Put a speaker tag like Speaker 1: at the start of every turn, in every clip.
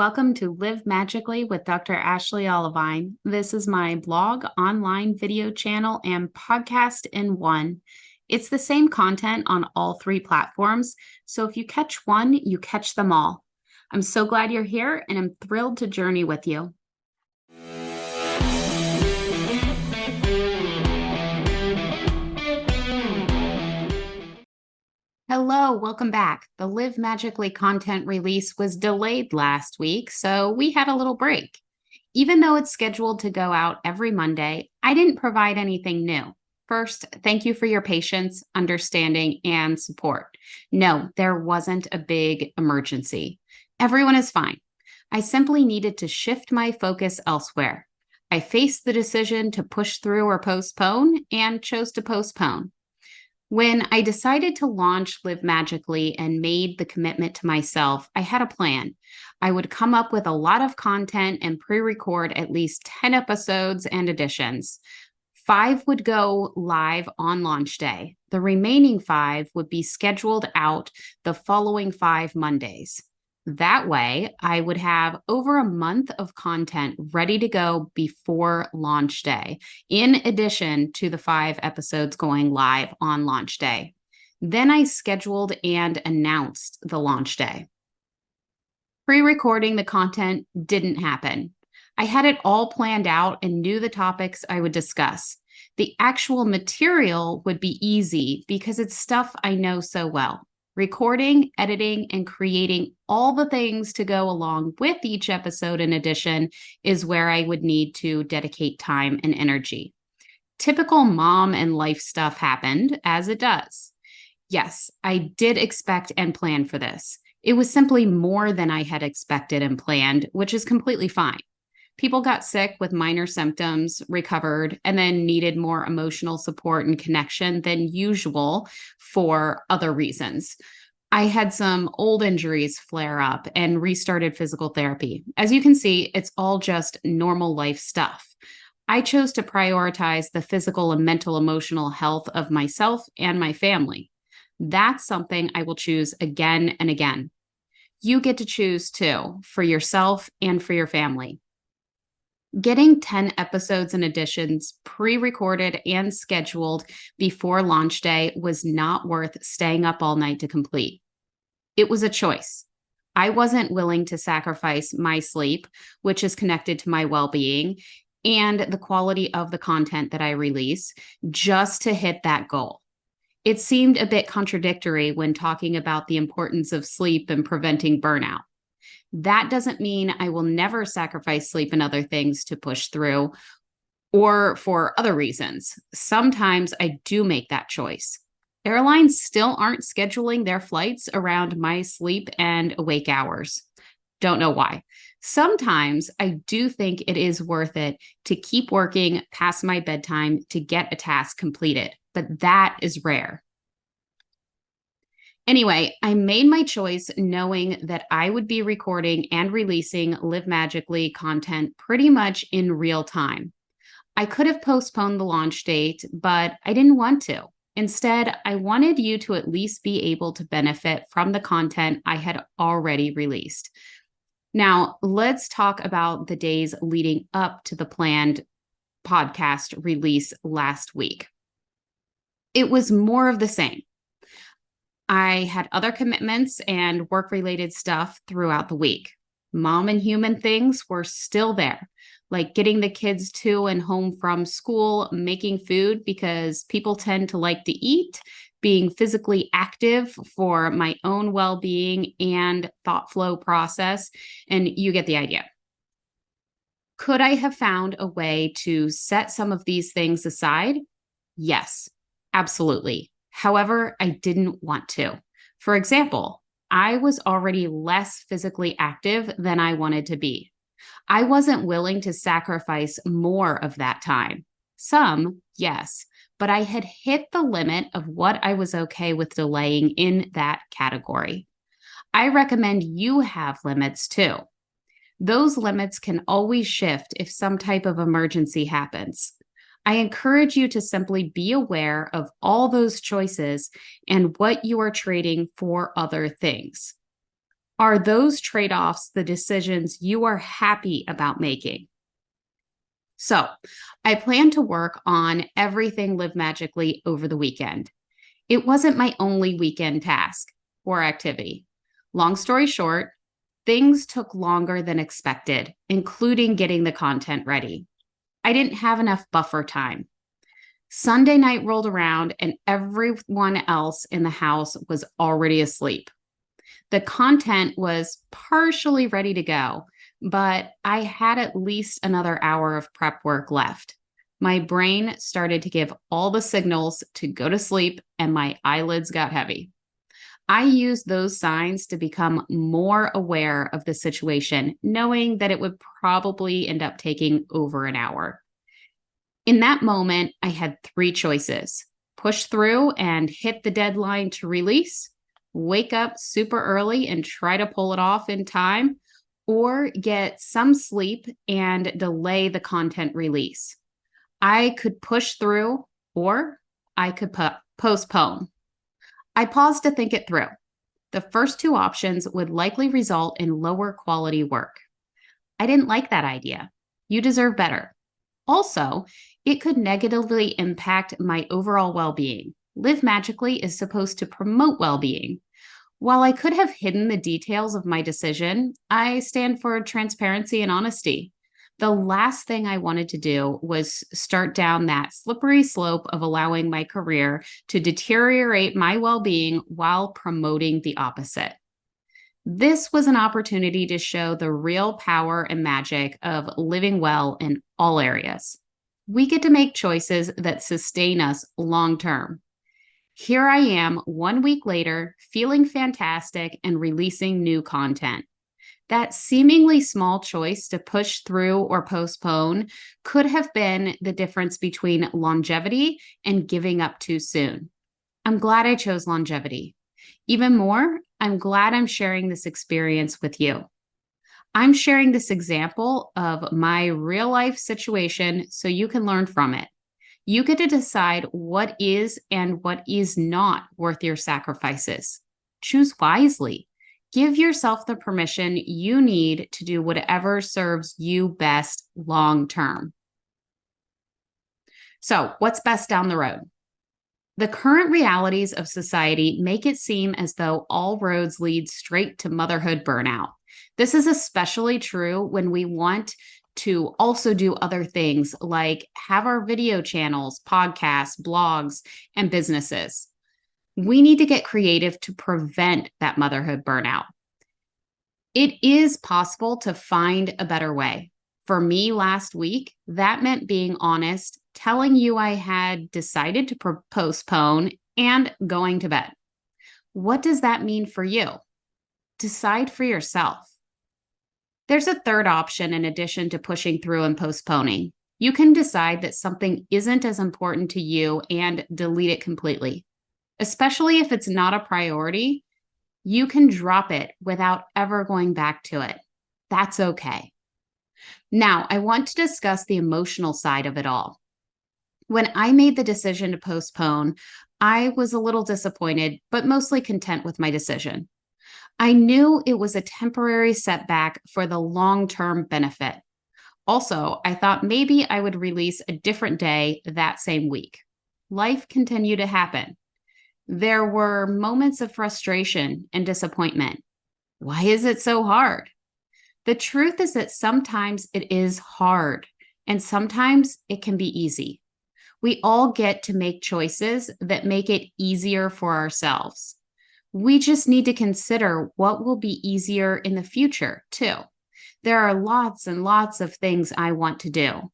Speaker 1: Welcome to Live Magically with Dr. Ashley Olivine. This is my blog, online video channel, and podcast in one. It's the same content on all three platforms, so if you catch one, you catch them all. I'm so glad you're here, and I'm thrilled to journey with you. Hello, welcome back. The Live Magically content release was delayed last week, so we had a little break. Even though it's scheduled to go out every Monday, I didn't provide anything new. First, thank you for your patience, understanding, and support. No, there wasn't a big emergency. Everyone is fine. I simply needed to shift my focus elsewhere. I faced the decision to push through or postpone and chose to postpone. When I decided to launch Live Magically and made the commitment to myself, I had a plan. I would come up with a lot of content and pre-record at least 10 episodes and editions. 5 would go live on launch day. The remaining 5 would be scheduled out the following 5 Mondays. That way, I would have over a month of content ready to go before launch day, in addition to the 5 episodes going live on launch day. Then I scheduled and announced the launch day. Pre-recording the content didn't happen. I had it all planned out and knew the topics I would discuss. The actual material would be easy because it's stuff I know so well. Recording, editing, and creating all the things to go along with each episode in addition is where I would need to dedicate time and energy. Typical mom and life stuff happened, as it does. Yes, I did expect and plan for this. It was simply more than I had expected and planned, which is completely fine. People got sick with minor symptoms, recovered, and then needed more emotional support and connection than usual for other reasons. I had some old injuries flare up and restarted physical therapy. As you can see, it's all just normal life stuff. I chose to prioritize the physical and mental emotional health of myself and my family. That's something I will choose again and again. You get to choose too, for yourself and for your family. Getting 10 episodes and editions pre-recorded and scheduled before launch day was not worth staying up all night to complete. It was a choice. I wasn't willing to sacrifice my sleep, which is connected to my well-being, and the quality of the content that I release just to hit that goal. It seemed a bit contradictory when talking about the importance of sleep and preventing burnout. That doesn't mean I will never sacrifice sleep and other things to push through or for other reasons. Sometimes I do make that choice. Airlines still aren't scheduling their flights around my sleep and awake hours. Don't know why. Sometimes I do think it is worth it to keep working past my bedtime to get a task completed, but that is rare. Anyway, I made my choice knowing that I would be recording and releasing Live Magically content pretty much in real time. I could have postponed the launch date, but I didn't want to. Instead, I wanted you to at least be able to benefit from the content I had already released. Now, let's talk about the days leading up to the planned podcast release last week. It was more of the same. I had other commitments and work-related stuff throughout the week. Mom and human things were still there, like getting the kids to and home from school, making food because people tend to like to eat, being physically active for my own well-being and thought flow process, and you get the idea. Could I have found a way to set some of these things aside? Yes, absolutely. However, I didn't want to. For example, I was already less physically active than I wanted to be. I wasn't willing to sacrifice more of that time. Some, yes, but I had hit the limit of what I was okay with delaying in that category. I recommend you have limits too. Those limits can always shift if some type of emergency happens. I encourage you to simply be aware of all those choices and what you are trading for other things. Are those trade-offs the decisions you are happy about making? So, I plan to work on everything Live Magically over the weekend. It wasn't my only weekend task or activity. Long story short, things took longer than expected, including getting the content ready. I didn't have enough buffer time. Sunday night rolled around and everyone else in the house was already asleep. The content was partially ready to go, but I had at least another hour of prep work left. My brain started to give all the signals to go to sleep, and my eyelids got heavy. I used those signs to become more aware of the situation, knowing that it would probably end up taking over an hour. In that moment, I had three choices: push through and hit the deadline to release, wake up super early and try to pull it off in time, or get some sleep and delay the content release. I could push through, or I could postpone. I paused to think it through. The first two options would likely result in lower quality work. I didn't like that idea. You deserve better. Also, it could negatively impact my overall well-being. Live Magically is supposed to promote well-being. While I could have hidden the details of my decision, I stand for transparency and honesty. The last thing I wanted to do was start down that slippery slope of allowing my career to deteriorate my well-being while promoting the opposite. This was an opportunity to show the real power and magic of living well in all areas. We get to make choices that sustain us long term. Here I am 1 week later, feeling fantastic and releasing new content. That seemingly small choice to push through or postpone could have been the difference between longevity and giving up too soon. I'm glad I chose longevity. Even more, I'm glad I'm sharing this experience with you. I'm sharing this example of my real life situation so you can learn from it. You get to decide what is and what is not worth your sacrifices. Choose wisely. Give yourself the permission you need to do whatever serves you best long term. So, what's best down the road? The current realities of society make it seem as though all roads lead straight to motherhood burnout. This is especially true when we want to also do other things like have our video channels, podcasts, blogs, and businesses. We need to get creative to prevent that motherhood burnout. It is possible to find a better way. For me last week, that meant being honest, telling you I had decided to postpone, and going to bed. What does that mean for you? Decide for yourself. There's a third option in addition to pushing through and postponing. You can decide that something isn't as important to you and delete it completely. Especially if it's not a priority, you can drop it without ever going back to it. That's okay. Now, I want to discuss the emotional side of it all. When I made the decision to postpone, I was a little disappointed, but mostly content with my decision. I knew it was a temporary setback for the long-term benefit. Also, I thought maybe I would release a different day that same week. Life continued to happen. There were moments of frustration and disappointment. Why is it so hard? The truth is that sometimes it is hard, and sometimes it can be easy. We all get to make choices that make it easier for ourselves. We just need to consider what will be easier in the future, too. There are lots and lots of things I want to do.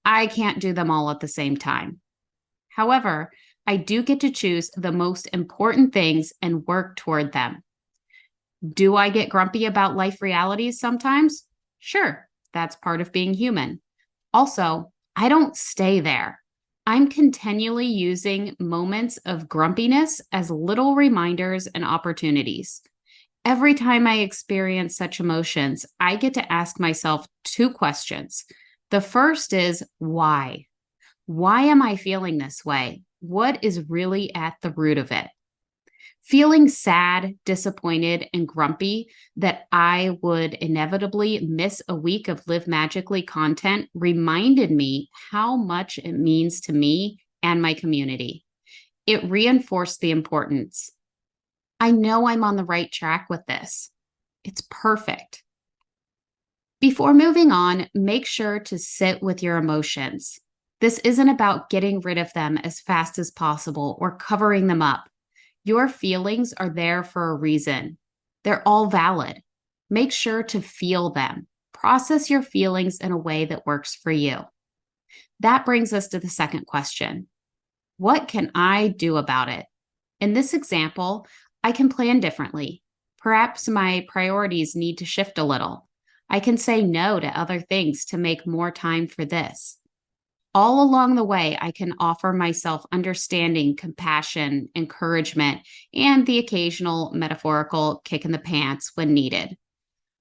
Speaker 1: I can't do them all at the same time. However, I do get to choose the most important things and work toward them. Do I get grumpy about life realities sometimes? Sure, that's part of being human. Also, I don't stay there. I'm continually using moments of grumpiness as little reminders and opportunities. Every time I experience such emotions, I get to ask myself two questions. The first is, why? Why am I feeling this way? What is really at the root of it? Feeling sad, disappointed, and grumpy that I would inevitably miss a week of Live Magically content reminded me how much it means to me and my community. It reinforced the importance. I know I'm on the right track with this. It's perfect. Before moving on, make sure to sit with your emotions. This isn't about getting rid of them as fast as possible or covering them up. Your feelings are there for a reason. They're all valid. Make sure to feel them. Process your feelings in a way that works for you. That brings us to the second question. What can I do about it? In this example, I can plan differently. Perhaps my priorities need to shift a little. I can say no to other things to make more time for this. All along the way, I can offer myself understanding, compassion, encouragement, and the occasional metaphorical kick in the pants when needed.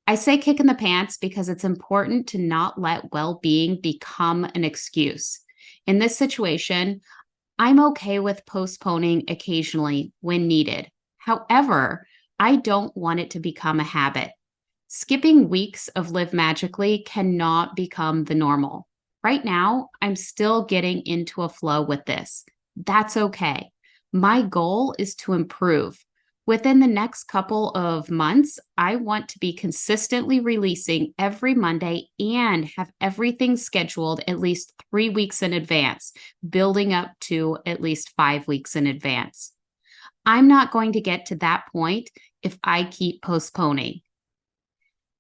Speaker 1: I say kick in the pants because it's important to not let well-being become an excuse. In this situation, I'm okay with postponing occasionally when needed. However, I don't want it to become a habit. Skipping weeks of Live Magically cannot become the normal. Right now, I'm still getting into a flow with this. That's okay. My goal is to improve. Within the next couple of months, I want to be consistently releasing every Monday and have everything scheduled at least 3 weeks in advance, building up to at least 5 weeks in advance. I'm not going to get to that point if I keep postponing.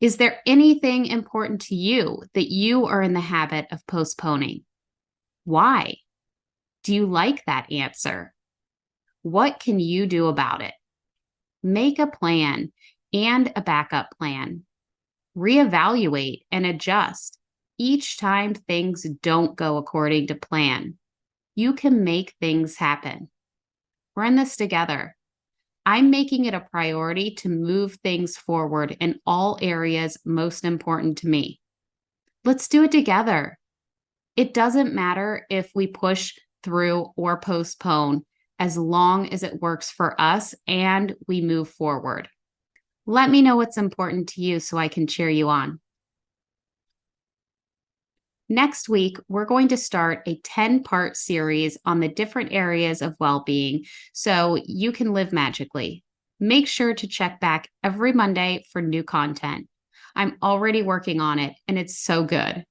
Speaker 1: Is there anything important to you that you are in the habit of postponing? Why? Do you like that answer? What can you do about it? Make a plan and a backup plan. Reevaluate and adjust each time things don't go according to plan. You can make things happen. We're in this together. I'm making it a priority to move things forward in all areas most important to me. Let's do it together. It doesn't matter if we push through or postpone as long as it works for us and we move forward. Let me know what's important to you so I can cheer you on. Next week, we're going to start a 10-part series on the different areas of well-being so you can live magically. Make sure to check back every Monday for new content. I'm already working on it, and it's so good.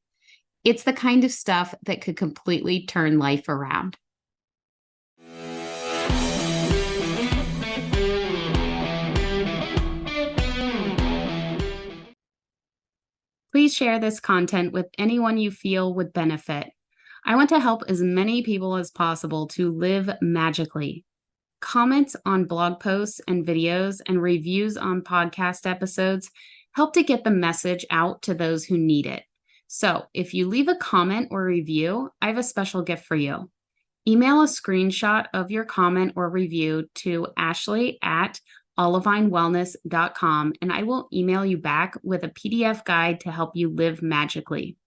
Speaker 1: It's the kind of stuff that could completely turn life around. Please share this content with anyone you feel would benefit. I want to help as many people as possible to live magically. Comments on blog posts and videos and reviews on podcast episodes help to get the message out to those who need it. So if you leave a comment or review, I have a special gift for you. Email a screenshot of your comment or review to Ashley@olivinewellness.com, and I will email you back with a PDF guide to help you live magically.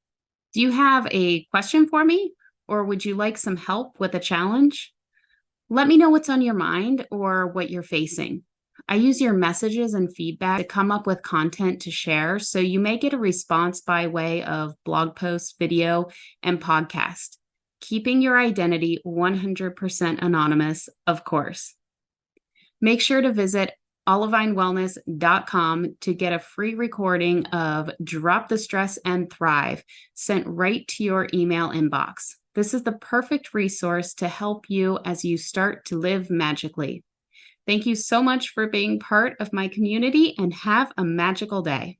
Speaker 1: Do you have a question for me, or would you like some help with a challenge? Let me know what's on your mind or what you're facing. I use your messages and feedback to come up with content to share, so you may get a response by way of blog post, video, and podcast. Keeping your identity 100% anonymous, of course. Make sure to visit olivinewellness.com to get a free recording of Drop the Stress and Thrive sent right to your email inbox. This is the perfect resource to help you as you start to live magically. Thank you so much for being part of my community and have a magical day.